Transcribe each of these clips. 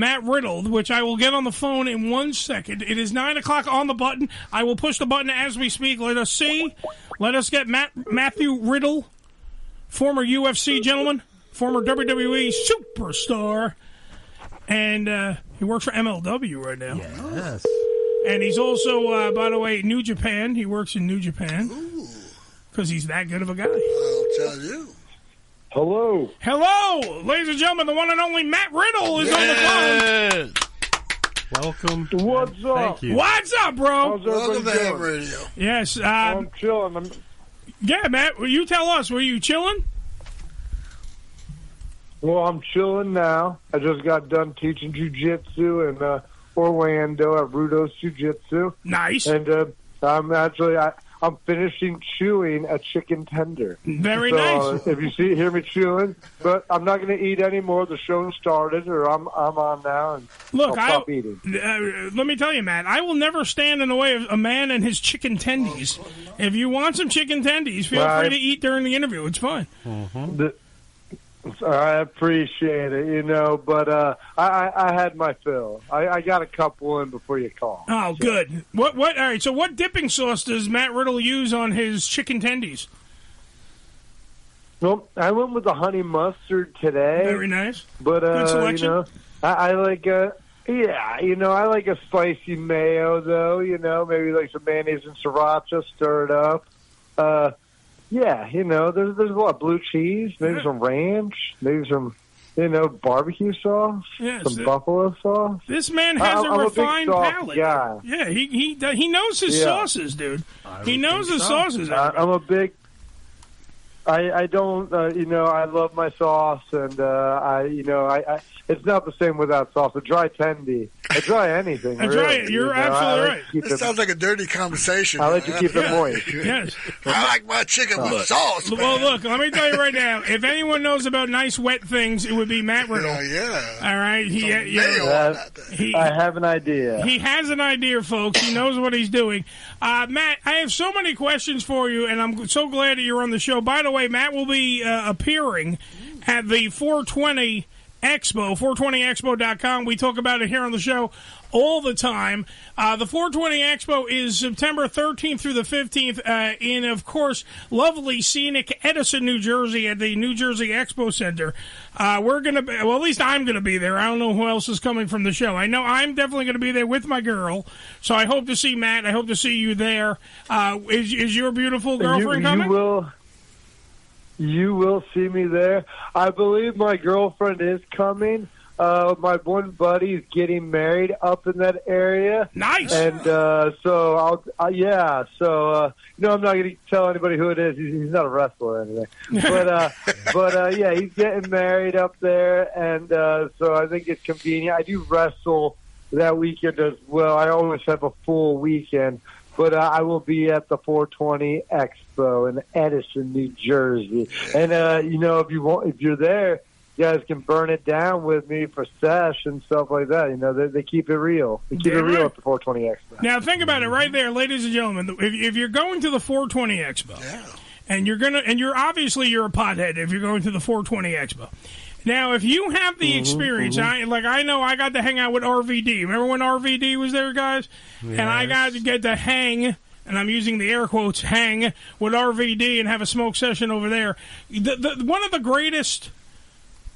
Matt Riddle, which I will get on the phone in 1 second. It is 9 o'clock on the button. I will push the button as we speak. Let us see. Let us get Matthew Riddle, former UFC gentleman, former WWE superstar, and he works for MLW right now. Yes. And he's also, by the way, New Japan. He works in New Japan because he's that good of a guy. I'll tell you. Hello. Hello, ladies and gentlemen, the one and only Matt Riddle is on the phone. Welcome. What's up? Thank you. What's up, bro? How's Welcome to everybody Ham doing? Radio. Yes. I'm chilling. Yeah, Matt, you tell us. Were you chilling? Well, I'm chilling now. I just got done teaching jiu-jitsu in Orlando at Rudo's Jiu-Jitsu. Nice. And I'm finishing chewing a chicken tender. Very so, nice. If you hear me chewing, but I'm not going to eat anymore. The show started, or I'm on now, and Look, I'll stop eating. Let me tell you, Matt, I will never stand in the way of a man and his chicken tendies. If you want some chicken tendies, feel free to eat during the interview. It's fine. I appreciate it, but I had my fill. I got a couple in before you call. Oh, good. All right, so what dipping sauce does Matt Riddle use on his chicken tendies? Well, I went with the honey mustard today. Very nice. But, good selection. I like I like a spicy mayo, though, maybe like some mayonnaise and sriracha stirred up. Yeah, there's a lot of blue cheese, maybe some ranch, maybe some, barbecue sauce, some buffalo sauce. This man has a refined palate. Guy. Yeah, he knows his sauces, dude. He knows his sauces. I'm a big. I don't, I love my sauce, and it's not the same without sauce. A dry tendy, a dry anything. Really, you're absolutely right. This sounds like a dirty conversation. I like to keep it moist. Yes. I like my chicken with sauce. Man. Well, look, let me tell you right now. If anyone knows about nice wet things, it would be Matt Riddle. Yeah. All right. I have an idea. He has an idea, folks. He knows what he's doing. Matt, I have so many questions for you, and I'm so glad that you're on the show. By the way, Matt will be appearing at the 420 Expo, 420expo.com. We talk about it here on the show all the time. The 420 Expo is September 13th through the 15th in, of course, lovely, scenic Edison, New Jersey at the New Jersey Expo Center. We're going to, at least I'm going to be there. I don't know who else is coming from the show. I know I'm definitely going to be there with my girl, so I hope to see Matt. I hope to see you there. Is your beautiful girlfriend coming? You will see me there. I believe my girlfriend is coming. My one buddy is getting married up in that area. Nice. And so I'm not going to tell anybody who it is. He's not a wrestler or anything. But yeah, he's getting married up there, and so I think it's convenient. I do wrestle that weekend as well. I always have a full weekend. But I will be at the 420 Expo in Edison, New Jersey. And, if you're there, you guys can burn it down with me for sesh and stuff like that. They keep it real. They keep it real at the 420 Expo. Now, think about it right there, ladies and gentlemen. If you're going to the 420 Expo, and you're obviously you're a pothead if you're going to the 420 Expo. Now, if you have the experience, I know I got to hang out with RVD. Remember when RVD was there, guys? Yes. And I got to get to hang, and I'm using the air quotes, hang with RVD and have a smoke session over there. One of the greatest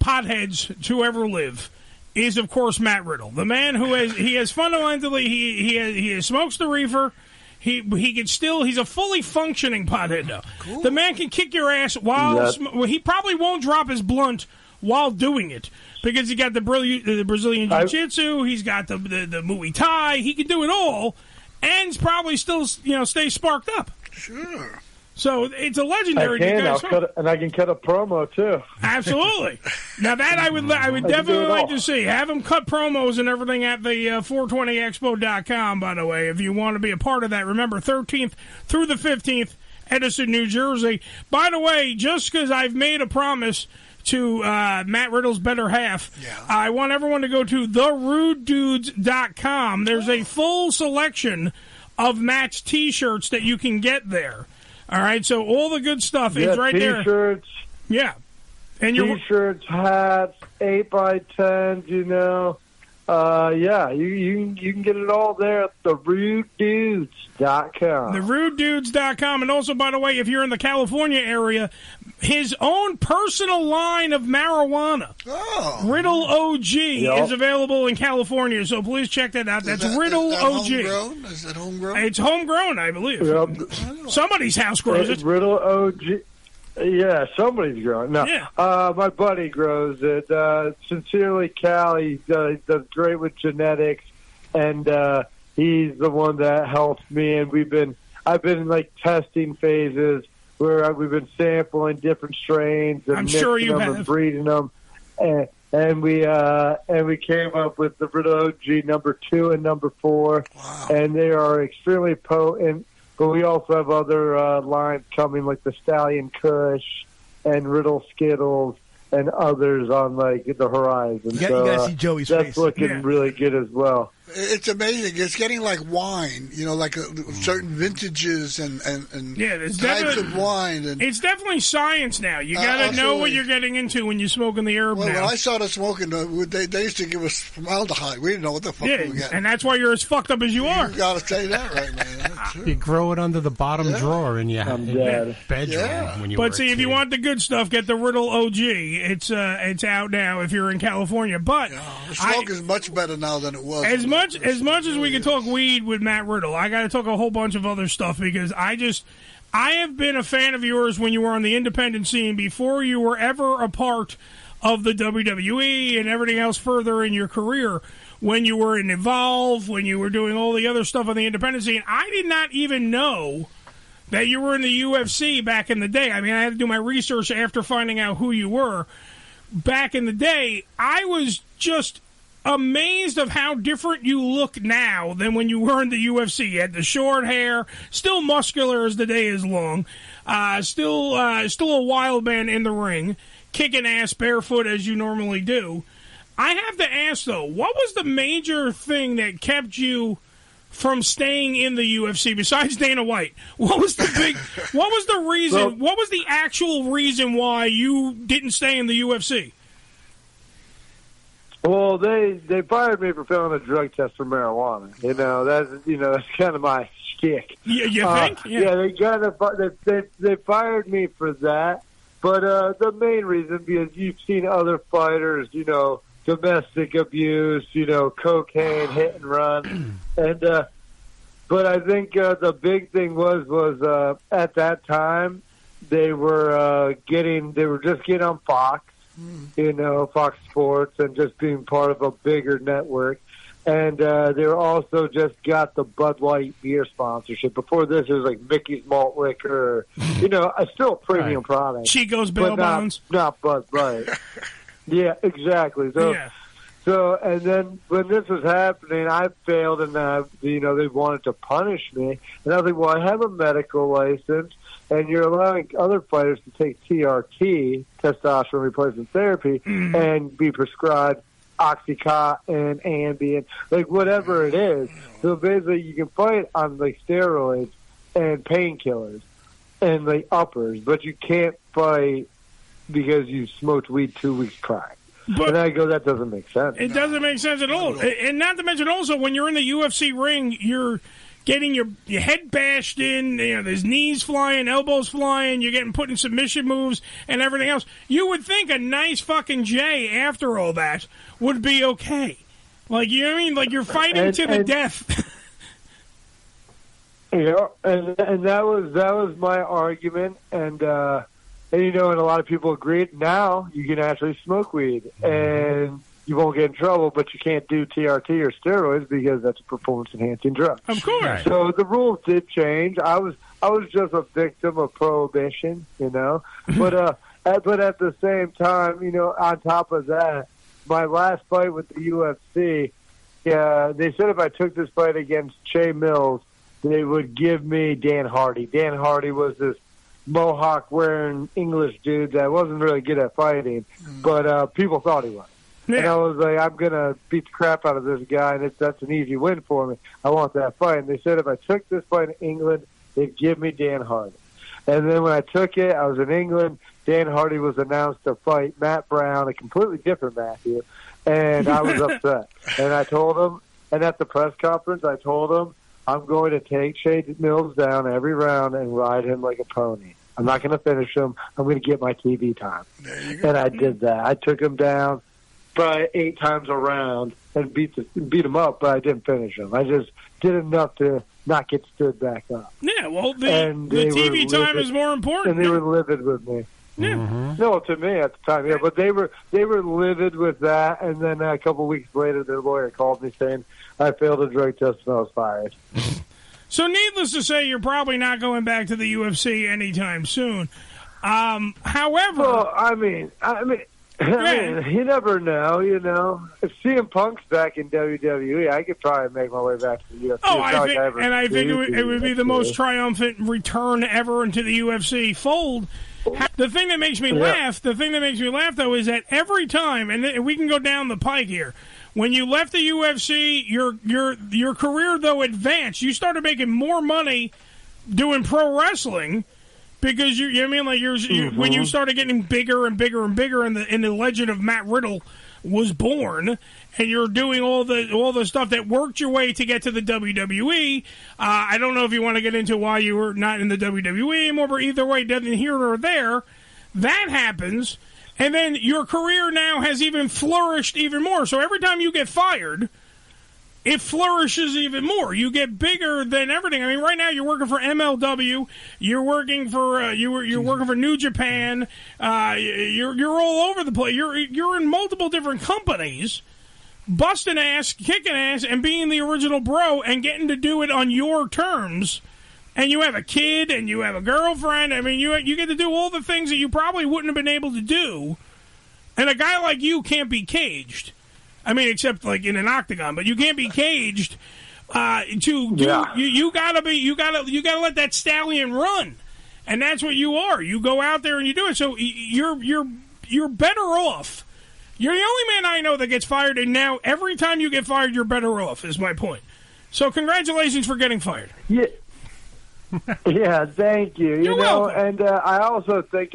potheads to ever live is, of course, Matt Riddle. The man who has fundamentally, he smokes the reefer. He can still, he's a fully functioning pothead, though. Cool. The man can kick your ass while, he probably won't drop his blunt while doing it, because he got the Brazilian Jiu-Jitsu, he's got the Muay Thai, he can do it all, and probably still stay sparked up. Sure. So it's a legendary. I can cut a promo too. Absolutely. Now that I would definitely like to see. Have him cut promos and everything at the 420expo.com. By the way, if you want to be a part of that, remember 13th through the 15th, Edison, New Jersey. By the way, just because I've made a promise to Matt Riddle's better half, I want everyone to go to therudedudes.com. There's a full selection of Matt's T-shirts that you can get there. All right, so all the good stuff is right there. T-shirts. Yeah. And T-shirts, hats, 8x10s, Yeah, you can get it all there at therudedudes.com. Therudedudes.com. And also, by the way, if you're in the California area, his own personal line of marijuana, Riddle OG, is available in California. So please check that out. That's Riddle OG. Homegrown? Is it homegrown? It's homegrown, I believe. Yep. Somebody's house grows it. Riddle OG. Yeah, somebody's growing. No, my buddy grows it. Sincerely, Cal. He does great with genetics, and he's the one that helps me. And I've been in like testing phases where we've been sampling different strains and mixing them and breeding them, and we came up with the Riddle OG number 2 and number 4, and they are extremely potent. But we also have other lines coming, like the Stallion Kush and Riddle Skittles and others on like the horizon. You gotta see Joey's face. That's looking really good as well. It's amazing. It's getting like wine, like certain vintages and types of wine. And it's definitely science now. You got to know what you're getting into when you're smoking the herb now. When I started smoking, they used to give us formaldehyde. We didn't know what the fuck we were getting. And that's why you're as fucked up as you are. You got to say that right, man. You grow it under the bottom drawer in your bedroom when you But see, if you want the good stuff, get the Riddle OG. It's out now if you're in California. But the smoke is much better now than it was. As much as we can talk weed with Matt Riddle, I got to talk a whole bunch of other stuff because I have been a fan of yours when you were on the independent scene before you were ever a part of the WWE and everything else further in your career. When you were in Evolve, when you were doing all the other stuff on the independent scene, I did not even know that you were in the UFC back in the day. I mean, I had to do my research after finding out who you were. Back in the day, I was just amazed of how different you look now than when you were in the UFC. You had the short hair, still muscular as the day is long, still a wild man in the ring, kicking ass barefoot as you normally do. I have to ask, though, what was the major thing that kept you from staying in the UFC besides Dana White? What was the reason, what was the actual reason why you didn't stay in the UFC? Well, they fired me for failing a drug test for marijuana. That's kind of my shtick. You think? Yeah, they fired me for that. But the main reason, because you've seen other fighters, domestic abuse, cocaine, hit and run, and but I think the big thing was at that time they were just getting on Fox. Fox Sports, and just being part of a bigger network. And they also just got the Bud Light beer sponsorship. Before this, it was like Mickey's Malt Liquor, still a premium product. Chico's Bail Bonds. Not Bud Light. Yeah, exactly. So, and then when this was happening, I failed, and they wanted to punish me. And I was like, well, I have a medical license, and you're allowing other fighters to take TRT, testosterone replacement therapy, and be prescribed Oxycontin, Ambien, like whatever it is. So basically, you can fight on like steroids and painkillers and like uppers, but you can't fight because you smoked weed 2 weeks prior. And I go, that doesn't make sense. It doesn't make sense at all. And not to mention also, when you're in the UFC ring, you're getting your head bashed in, there's knees flying, elbows flying, you're getting put in submission moves and everything else. You would think a nice fucking J after all that would be okay. Like, you know what I mean? Like, you're fighting to the death. And that was my argument, and a lot of people agreed. Now you can actually smoke weed, and you won't get in trouble, but you can't do TRT or steroids because that's a performance-enhancing drug. Of course. So the rules did change. I was just a victim of prohibition, But at the same time, on top of that, my last fight with the UFC, they said if I took this fight against Che Mills, they would give me Dan Hardy. Dan Hardy was this mohawk-wearing English dude that wasn't really good at fighting, but people thought he was. Yeah. And I was like, I'm going to beat the crap out of this guy, and that's an easy win for me. I want that fight. And they said if I took this fight in England, they'd give me Dan Hardy. And then when I took it, I was in England. Dan Hardy was announced to fight Matt Brown, a completely different Matthew. And I was upset. And I told him, and at the press conference, I told him, I'm going to take Shade Mills down every round and ride him like a pony. I'm not going to finish him. I'm going to get my TV time. And I did that. I took him down probably 8 times a round and beat him up, but I didn't finish him. I just did enough to not get stood back up. Yeah, well, the TV time is more important. And they were livid with me. Yeah. Mm-hmm. No, to me at the time, yeah. But they were livid with that, and then a couple weeks later, their lawyer called me saying I failed a drug test and I was fired. So, needless to say, you're probably not going back to the UFC anytime soon. However, well, I mean, you never know. You know, if CM Punk's back in WWE, I could probably make my way back to the UFC. Oh, I think it would be the most triumphant return ever into the UFC fold. The thing that makes me laugh, though, is that every time, and we can go down the pike here, when you left the UFC, your career though advanced. You started making more money doing pro wrestling because you know what I mean, like when you started getting bigger and bigger and bigger, and the legend of Matt Riddle was born, and you're doing all the stuff that worked your way to get to the WWE. I don't know if you want to get into why you were not in the WWE anymore, but either way, doesn't here or there. That happens, and then your career now has even flourished even more. So every time you get fired, it flourishes even more. You get bigger than everything. I mean, right now you're working for MLW. You're working for you're working for New Japan. You're all over the place. You're in multiple different companies, busting ass, kicking ass, and being the original bro, and getting to do it on your terms. And you have a kid, and you have a girlfriend. I mean, you get to do all the things that you probably wouldn't have been able to do. And a guy like you can't be caged. I mean, except like in an octagon, but you can't be caged. You gotta let that stallion run, and that's what you are. You go out there and you do it. So you're better off. You're the only man I know that gets fired, and now every time you get fired, you're better off. Is my point. So congratulations for getting fired. Yeah, yeah. Thank you. You're welcome. And I also think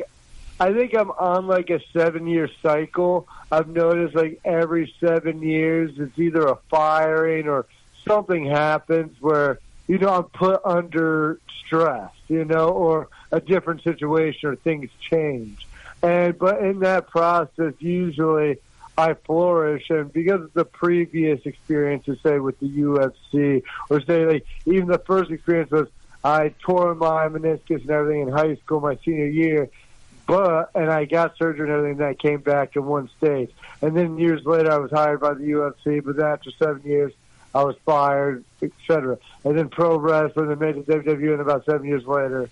I'm on like a 7-year cycle. I've noticed like every 7 years it's either a firing or something happens where, I'm put under stress, or a different situation or things change. But in that process, usually I flourish. And because of the previous experiences, say with the UFC, or say like even the first experience was I tore my meniscus and everything in high school my senior year. And I got surgery and everything, and I came back in one stage. And then years later, I was hired by the UFC, but then after 7 years, I was fired, etc. And then pro wrestling, and made it WWE, and about 7 years later,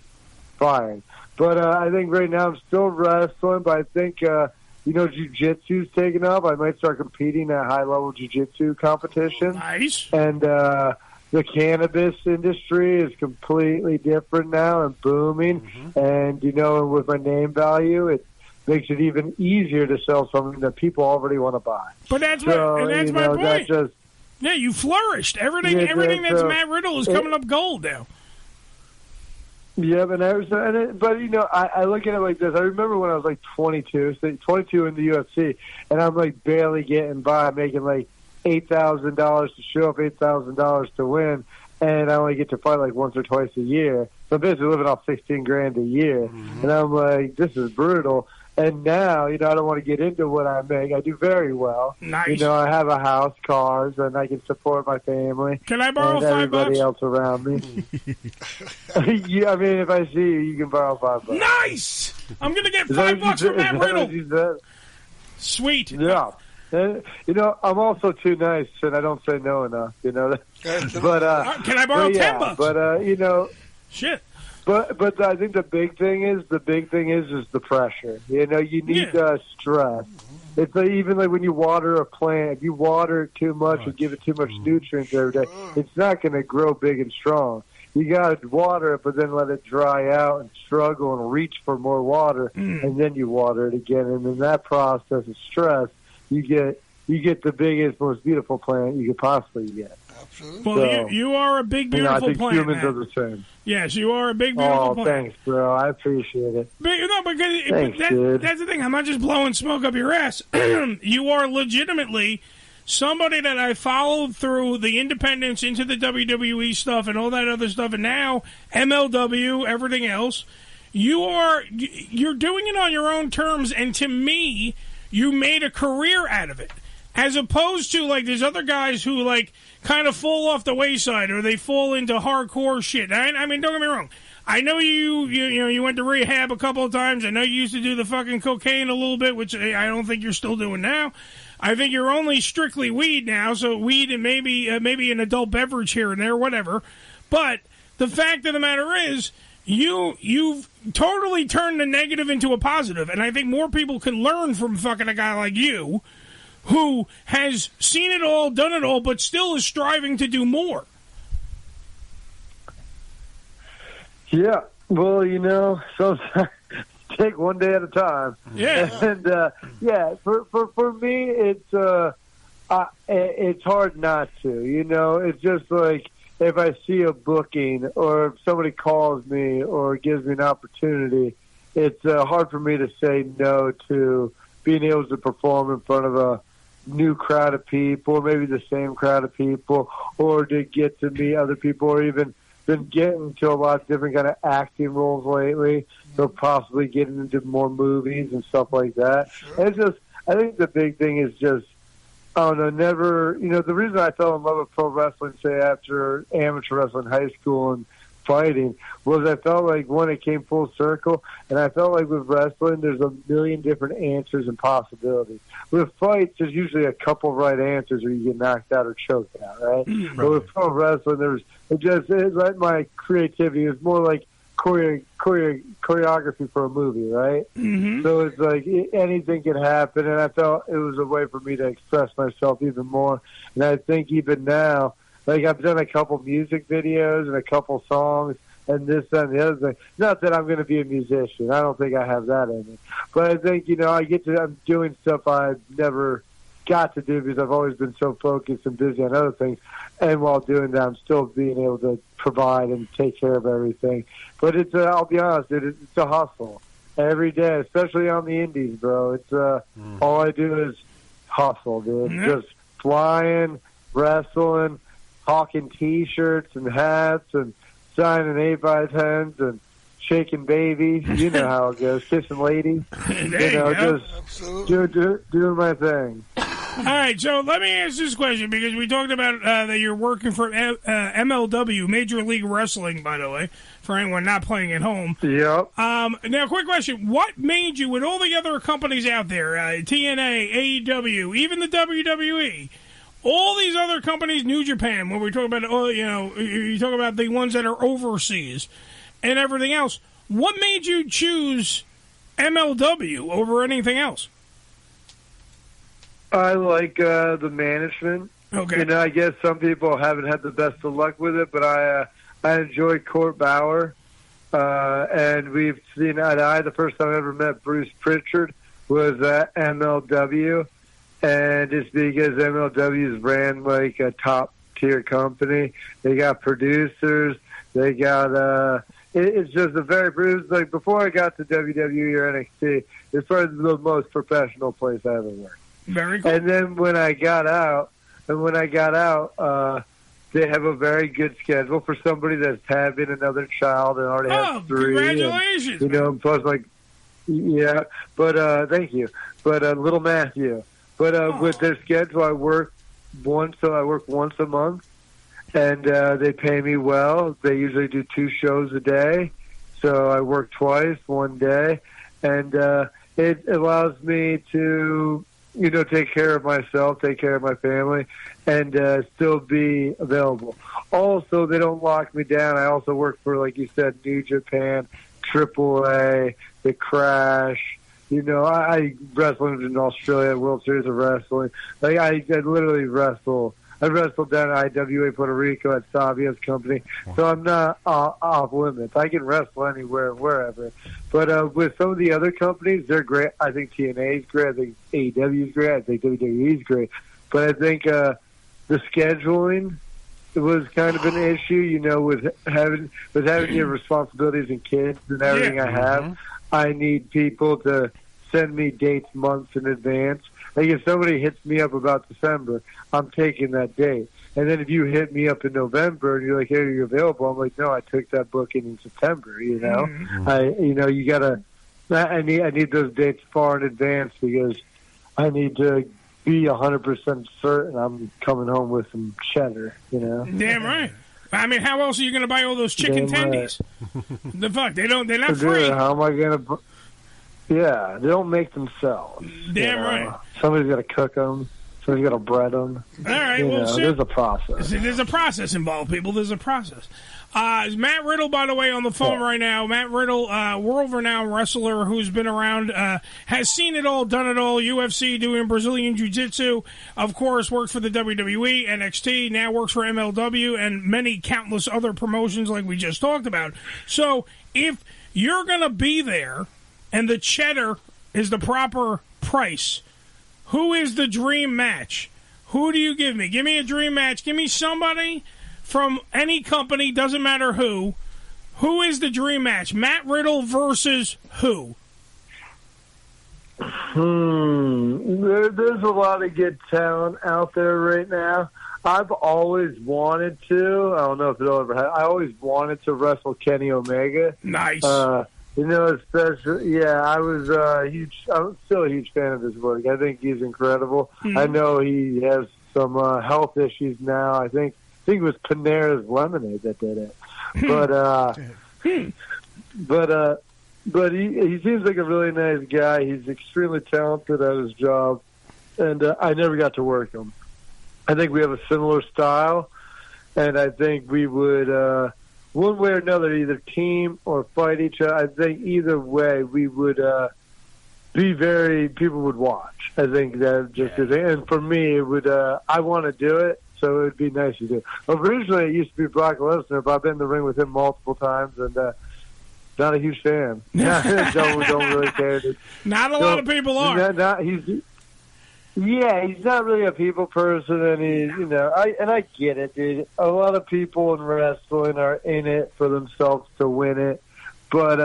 fired. But I think right now I'm still wrestling, but I think, jiu-jitsu's taken up. I might start competing at high-level jiu-jitsu competition. Nice. And the cannabis industry is completely different now and booming. Mm-hmm. And, with my name value, it makes it even easier to sell something that people already want to buy. But that's my point. You flourished. Everything that's Matt Riddle is coming up gold now. Yeah, but I look at it like this. I remember when I was like 22 in the UFC, and I'm like barely getting by, making like $8,000 to show up, $8,000 to win, and I only get to fight like once or twice a year. So I'm basically living off $16,000 a year, and I'm like, this is brutal. And now, I don't want to get into what I make. I do very well. Nice. I have a house, cars, and I can support my family. Can I borrow and $5? Everybody else around me. If I see you, you can borrow $5. Nice. I'm gonna get $5 from Matt Riddle. Sweet. Yeah. And, I'm also too nice, and I don't say no enough. But can I borrow $10? But shit. But I think the big thing is the pressure. You need stress. It's like, even like when you water a plant, if you water it too much or give it too much nutrients every day, it's not going to grow big and strong. You got to water it, but then let it dry out and struggle and reach for more water, and then you water it again. And in that process of stress, you get the biggest, most beautiful plant you could possibly get. Well, you are a big, beautiful I think plant. humans are the same. Yes, you are a big, beautiful plant. Thanks, bro. I appreciate it. That's the thing. I'm not just blowing smoke up your ass. You are legitimately somebody that I followed through the independence into the WWE stuff and all that other stuff, and now MLW, everything else. You're doing it on your own terms, and to me, you made a career out of it. As opposed to, like, there's other guys who, like, kind of fall off the wayside or they fall into hardcore shit. I mean, don't get me wrong. I know you went to rehab a couple of times. I know you used to do the fucking cocaine a little bit, which I don't think you're still doing now. I think you're only strictly weed now, so weed and maybe an adult beverage here and there, whatever. But the fact of the matter is, you've totally turned the negative into a positive, and I think more people can learn from fucking a guy like you, who has seen it all, done it all, but still is striving to do more. Yeah, well, sometimes take one day at a time. Yeah, and for me, it's hard not to. It's just like if I see a booking or if somebody calls me or gives me an opportunity, it's hard for me to say no to being able to perform in front of a new crowd of people, maybe the same crowd of people, or to get to meet other people, or even been getting to a lot of different kind of acting roles lately, so possibly getting into more movies and stuff like that. And it's just, I think the big thing is just, I don't know, the reason I fell in love with pro wrestling, say, after amateur wrestling, high school, and fighting, was I felt like when it came full circle, and I felt like with wrestling, there's a million different answers and possibilities. With fights, there's usually a couple right answers or you get knocked out or choked out, right? Mm-hmm. But with pro wrestling, like my creativity is more like choreography for a movie, right? Mm-hmm. So it's like anything can happen, and I felt it was a way for me to express myself even more. And I think even now, like, I've done a couple music videos and a couple songs and this and the other thing. Not that I'm going to be a musician. I don't think I have that in me. But I think, I'm doing stuff I've never got to do because I've always been so focused and busy on other things. And while doing that, I'm still being able to provide and take care of everything. But I'll be honest, it's a hustle every day, especially on the indies, bro. It's all I do is hustle, dude. Mm-hmm. Just flying, wrestling, hawking T-shirts and hats and signing 8x10s and shaking babies. You know how it goes. Kissing ladies. Just doing my thing. All right, so let me ask this question because we talked about that you're working for MLW, Major League Wrestling, by the way, for anyone not playing at home. Yep. Now, quick question. What made you, with all the other companies out there, TNA, AEW, even the WWE, all these other companies, New Japan, when we talk about, you talk about the ones that are overseas and everything else, what made you choose MLW over anything else? I like the management. Okay. I guess some people haven't had the best of luck with it, but I enjoy Court Bauer. And we've seen eye to eye. The first time I ever met Bruce Pritchard was at MLW. And it's because MLW's ran like a top-tier company. They got producers. They got it's just a very, like before I got to WWE or NXT, it's probably the most professional place I ever worked. Very cool. And then when I got out, they have a very good schedule for somebody that's having another child and already has 3. Congratulations! And, plus, like, yeah, but thank you. But little Matthew. But with their schedule, I work once a month, and they pay me well. They usually do 2 shows a day, so I work twice, one day, and it allows me to, take care of myself, take care of my family, and still be available. Also, they don't lock me down. I also work for, like you said, New Japan, AAA, The Crash. I wrestled in Australia, World Series of Wrestling. Like, I literally wrestle. I wrestled down at IWA Puerto Rico at Savia's company, so I'm not off limits. I can wrestle anywhere, wherever. But with some of the other companies, they're great. I think TNA is great. I think AEW is great. I think WWE is great. But I think the scheduling was kind of an issue, with having your responsibilities and kids and everything I have. I need people to send me dates months in advance. Like if somebody hits me up about December, I'm taking that date. And then if you hit me up in November and you're like, "Hey, are you available?" I'm like, "No, I took that booking in September." You gotta. I need those dates far in advance because I need to be 100% certain I'm coming home with some cheddar. Damn right. I mean, how else are you going to buy all those chicken tendies? The fuck, they're not free. How am I going to? Yeah, they don't make themselves. Damn right. Somebody's got to cook them. Somebody's got to bread them. All right, there's a process. There's a process involved, people. There's a process. Matt Riddle, by the way, on the phone right now. Matt Riddle, world-renowned wrestler who's been around, has seen it all, done it all. UFC, doing Brazilian jiu-jitsu. Of course, works for the WWE, NXT, now works for MLW, and many countless other promotions like we just talked about. So if you're going to be there and the cheddar is the proper price, who is the dream match? Who do you give me? Give me a dream match. Give me somebody from any company, doesn't matter who. Who is the dream match? Matt Riddle versus who? There's a lot of good talent out there right now. I've always wanted to. I don't know if it'll ever happen. I always wanted to wrestle Kenny Omega. Nice. Especially, I was huge. I'm still a huge fan of his work. I think he's incredible. I know he has some health issues now. I think it was Panera's Lemonade that did it. But he seems like a really nice guy. He's extremely talented at his job, and I never got to work him. I think we have a similar style, and I think we would, one way or another, either team or fight each other. I think either way we would people would watch. I think that and for me, it would. I want to do it. So it would be nice to do. Originally, it used to be Brock Lesnar, but I've been in the ring with him multiple times, and not a huge fan. don't really care. Not a lot of people are. He's not really a people person, and I get it, dude. A lot of people in wrestling are in it for themselves to win it, but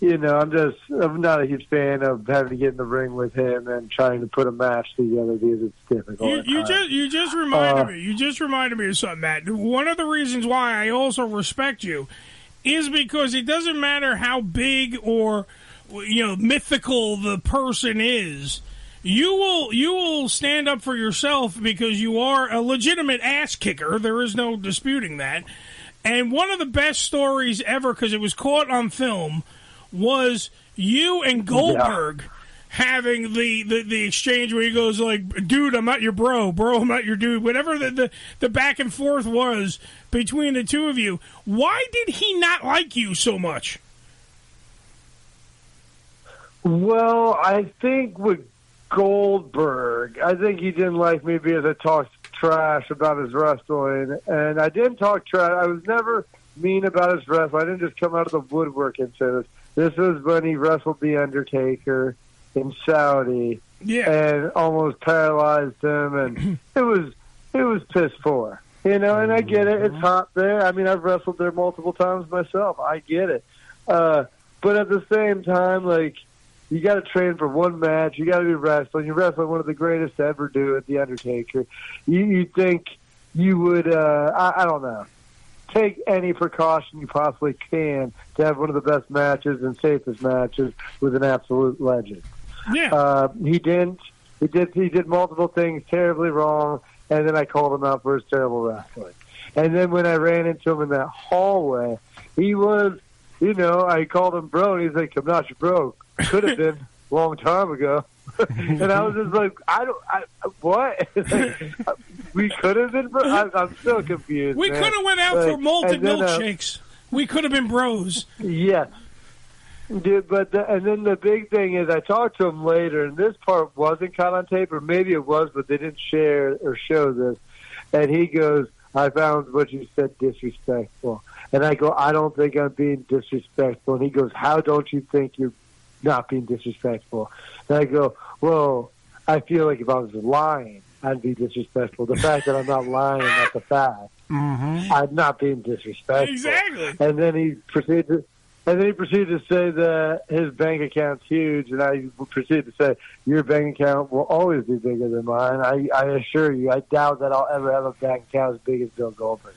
I'm not a huge fan of having to get in the ring with him and trying to put a match together because it's difficult. You just reminded me. You just reminded me of something, Matt. One of the reasons why I also respect you is because it doesn't matter how big or mythical the person is. You will stand up for yourself because you are a legitimate ass kicker. There is no disputing that. And one of the best stories ever, because it was caught on film, was you and Goldberg having the exchange where he goes like, "Dude, I'm not your bro. Bro, I'm not your dude." Whatever the back and forth was between the two of you. Why did he not like you so much? Well, I think with Goldberg, I think he didn't like me because I talked trash about his wrestling, and I didn't talk trash. I was never mean about his wrestling. I didn't just come out of the woodwork and say this. This was when he wrestled The Undertaker in Saudi and almost paralyzed him, and it was piss poor. And I get it. It's hot there. I mean, I've wrestled there multiple times myself. I get it. But at the same time, like, you got to train for one match. You got to be wrestling. You're wrestling one of the greatest to ever do it, The Undertaker. You think you would, I don't know, take any precaution you possibly can to have one of the best matches and safest matches with an absolute legend. Yeah. He didn't. He did multiple things terribly wrong, and then I called him out for his terrible wrestling. And then when I ran into him in that hallway, he was, I called him bro, and he's like, "I'm not your bro." Could have been a long time ago. And I was just like, what? We could have been bros? I'm so confused. We could have went out for malted milkshakes. We could have been bros. Yeah. Dude, and then the big thing is I talked to him later, and this part wasn't caught on tape, or maybe it was, but they didn't share or show this. And he goes, "I found what you said disrespectful." And I go, "I don't think I'm being disrespectful." And he goes, "How don't you think you're not being disrespectful?" And I go, "Well, I feel like if I was lying, I'd be disrespectful. The fact that I'm not lying, that's a fact." I'm not being disrespectful. Exactly. And then he proceeded to say that his bank account's huge, and I proceeded to say, your bank account will always be bigger than mine. I assure you, I doubt that I'll ever have a bank account as big as Bill Goldberg.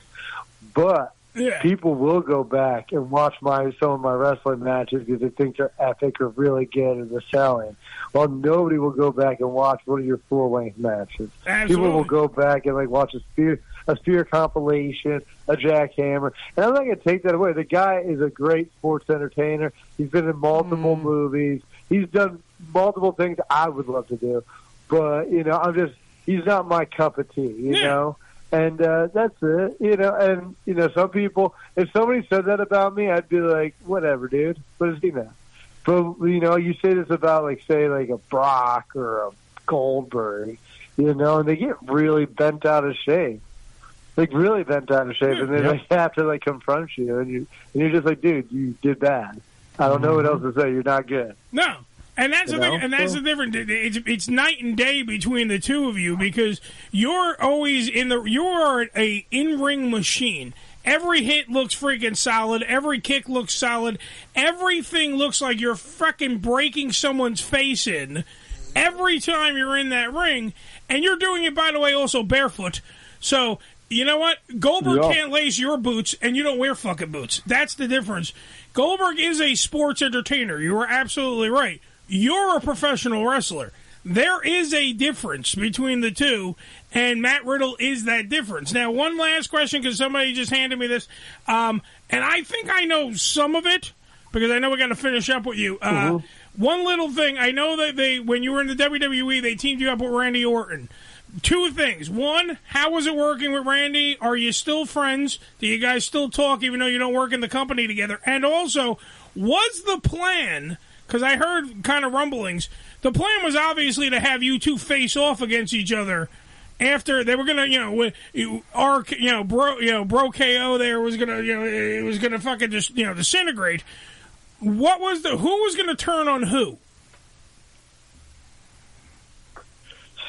But people will go back and watch some of my wrestling matches because they think they're epic or really good and they're selling. Well, nobody will go back and watch one of your full-length matches. Absolutely. People will go back and watch a Spear compilation, a jackhammer. And I'm not going to take that away. The guy is a great sports entertainer. He's been in multiple movies. He's done multiple things I would love to do. But, he's not my cup of tea, you know? And that's it, And, some people, if somebody said that about me, I'd be like, whatever, dude. What does he know? But, you say this about, say a Brock or a Goldberg, and they get really bent out of shape. Really bent out of shape, and then they have to confront you, and you're just like, dude, you did bad. I don't know what else to say. You're not good. No, and that's the thing, and that's the difference. It's night and day between the two of you because you're always you're a in-ring machine. Every hit looks freaking solid. Every kick looks solid. Everything looks like you're freaking breaking someone's face in every time you're in that ring, and you're doing it, by the way, also barefoot. So. You know what? Goldberg can't lace your boots, and you don't wear fucking boots. That's the difference. Goldberg is a sports entertainer. You are absolutely right. You're a professional wrestler. There is a difference between the two, and Matt Riddle is that difference. Now, one last question, because somebody just handed me this, and I think I know some of it, because I know we got to finish up with you. One little thing, I know that when you were in the WWE, they teamed you up with Randy Orton. Two things. One, how was it working with Randy? Are you still friends? Do you guys still talk even though you don't work in the company together? And also, was the plan, because I heard kind of rumblings, the plan was obviously to have you two face off against each other after they were going to, Bro KO there was going to, it was going to fucking just, disintegrate. Who was going to turn on who?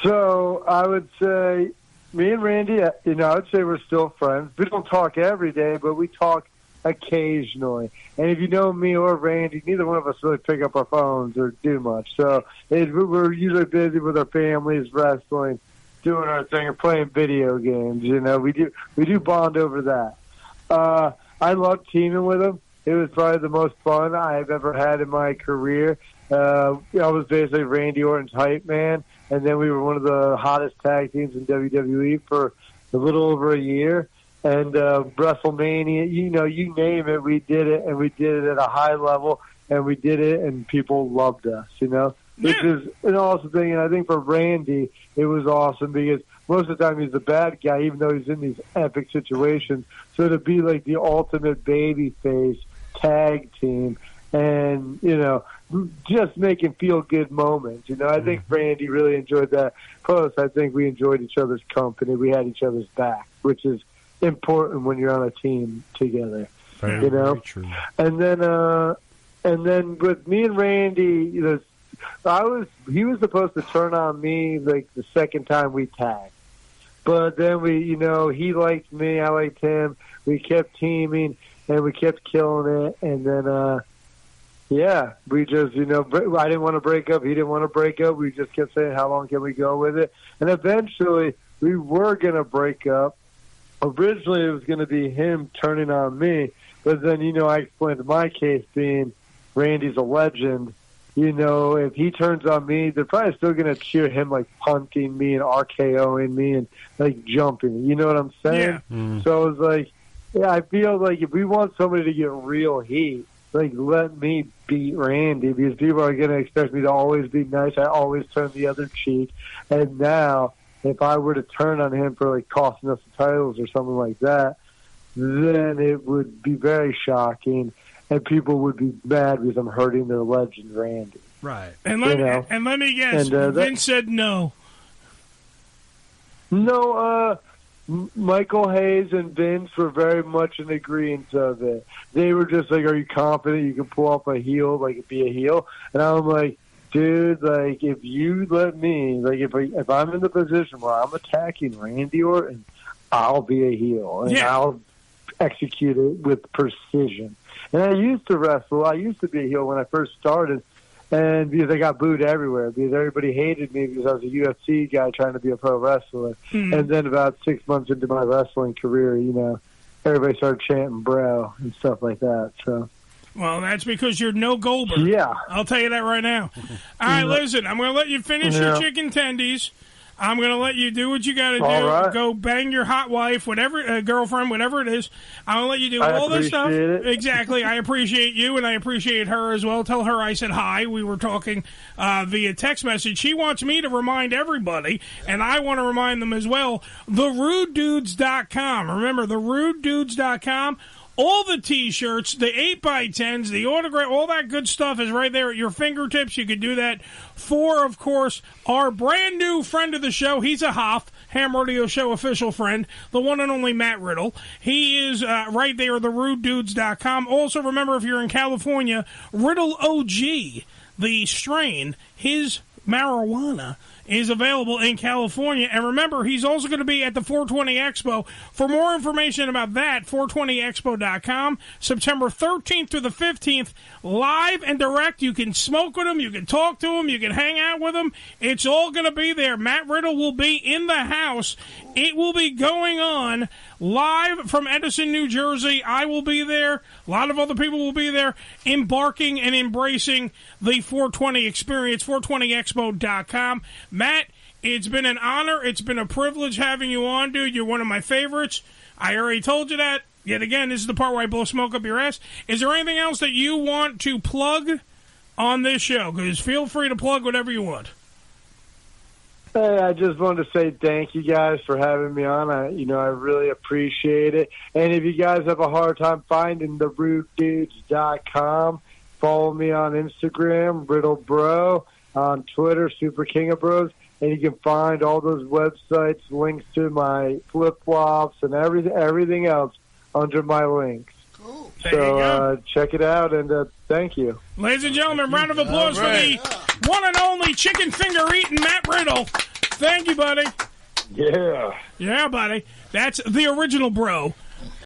So I would say me and Randy, I would say we're still friends. We don't talk every day, but we talk occasionally. And if you know me or Randy, neither one of us really pick up our phones or do much. So we're usually busy with our families, wrestling, doing our thing, or playing video games. We do bond over that. I love teaming with him. It was probably the most fun I've ever had in my career. I was basically Randy Orton's hype man. And then we were one of the hottest tag teams in WWE for a little over a year. And WrestleMania, you name it, we did it, and we did it at a high level, and we did it, and people loved us, Which is an awesome thing. And I think for Randy, it was awesome because most of the time he's the bad guy, even though he's in these epic situations. So to be like the ultimate babyface tag team and, just making feel-good moments. I think Randy really enjoyed that. Plus, I think we enjoyed each other's company. We had each other's back, which is important when you're on a team together. Very true. And then with me and Randy, he was supposed to turn on me the second time we tagged. But then he liked me, I liked him. We kept teaming, and we kept killing it. And then, we just, I didn't want to break up. He didn't want to break up. We just kept saying, how long can we go with it? And eventually, we were going to break up. Originally, it was going to be him turning on me. But then, I explained my case being Randy's a legend. If he turns on me, they're probably still going to cheer him, punting me and RKOing me and, jumping. You know what I'm saying? Yeah. So it was I feel like if we want somebody to get real heat, let me beat Randy because people are going to expect me to always be nice. I always turn the other cheek. And now, if I were to turn on him for costing us the titles or something like that, then it would be very shocking, and people would be mad because I'm hurting their legend, Randy. Right. And let me guess, Vince said no. No, Michael Hayes and Vince were very much in agreement of it. They were just are you confident you can pull off a heel, be a heel? And I'm like, dude, if you let me, if I'm in the position where I'm attacking Randy Orton, I'll be a heel, and I'll execute it with precision. And I used to wrestle. I used to be a heel when I first started, and because I got booed everywhere, because everybody hated me because I was a UFC guy trying to be a pro wrestler. And then about 6 months into my wrestling career, everybody started chanting bro and stuff like that. So. Well, that's because you're no Goldberg. Yeah. I'll tell you that right now. All right, listen, I'm going to let you finish your chicken tendies. I'm going to let you do what you got to do. Right. Go bang your hot wife, whatever, girlfriend, whatever it is. I'm going to let you do all this stuff. It. Exactly. I appreciate you, and I appreciate her as well. Tell her I said hi. We were talking via text message. She wants me to remind everybody, and I want to remind them as well, therudedudes.com. Remember, therudedudes.com. All the T-shirts, the 8x10s, the autograph, all that good stuff is right there at your fingertips. You can do that for, of course, our brand new friend of the show. He's a Hoff, Ham Radio Show official friend, the one and only Matt Riddle. He is right there at therudedudes.com. Also, remember, if you're in California, Riddle OG, the strain, his marijuana is available in California. And remember, he's also going to be at the 420 Expo. For more information about that, 420expo.com, September 13th through the 15th, live and direct. You can smoke with him, you can talk to him, you can hang out with him. It's all going to be there. Matt Riddle will be in the house. It will be going on live from Edison, New Jersey. I will be there. A lot of other people will be there, embarking and embracing the 420 experience, 420expo.com. Matt, it's been an honor. It's been a privilege having you on, dude. You're one of my favorites. I already told you that. Yet again, this is the part where I blow smoke up your ass. Is there anything else that you want to plug on this show? Because feel free to plug whatever you want. Hey, I just wanted to say thank you guys for having me on. I really appreciate it. And if you guys have a hard time finding therudedudes.com, follow me on Instagram, Riddle Bro, on Twitter, Super King of Bros, and you can find all those websites, links to my flip-flops and everything else under my links. Cool. So check it out, and thank you. Ladies and gentlemen, round of applause for the one and only chicken finger eating Matt Riddle. Thank you, buddy. Yeah. Yeah, buddy. That's the original bro.